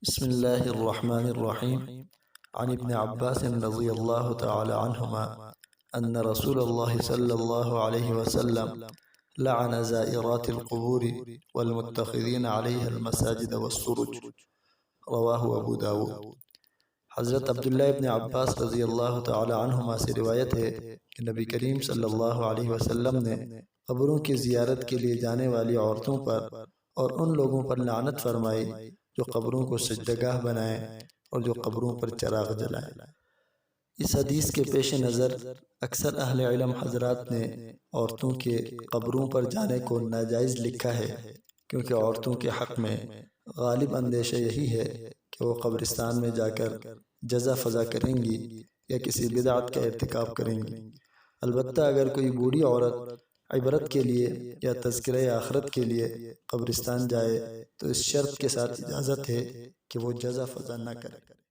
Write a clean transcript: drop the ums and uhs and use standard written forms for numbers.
بسم الله الرحمن الرحيم. عن ابن عباس رضي الله تعالى عنهما أن رسول الله صلى الله عليه وسلم لعن زائرات القبور والمتخذين عليها المساجد والسرج. رواہ ابو داود۔ حضرت عبداللہ ابن عباس رضی اللہ تعالی عنہما سے روایت ہے کہ نبی کریم صلی اللہ علیہ وسلم نے قبروں کی زیارت کے لیے جانے والی عورتوں پر اور ان لوگوں پر لعنت فرمائی جو قبروں کو سجدگاہ بنائیں اور جو قبروں پر چراغ جلائیں۔ اس حدیث کے پیش نظر اکثر اہل علم حضرات نے عورتوں کے قبروں پر جانے کو ناجائز لکھا ہے، کیونکہ عورتوں کے حق میں غالب اندیشہ یہی ہے کہ وہ قبرستان میں جا کر جزا فضا کریں گی یا کسی بدعت کا ارتکاب کریں گی۔ البتہ اگر کوئی بوڑھی عورت عبرت کے لیے یا تذکرہ آخرت کے لیے قبرستان جائے تو اس شرط کے ساتھ اجازت ہے کہ وہ جزا فضا نہ کرے۔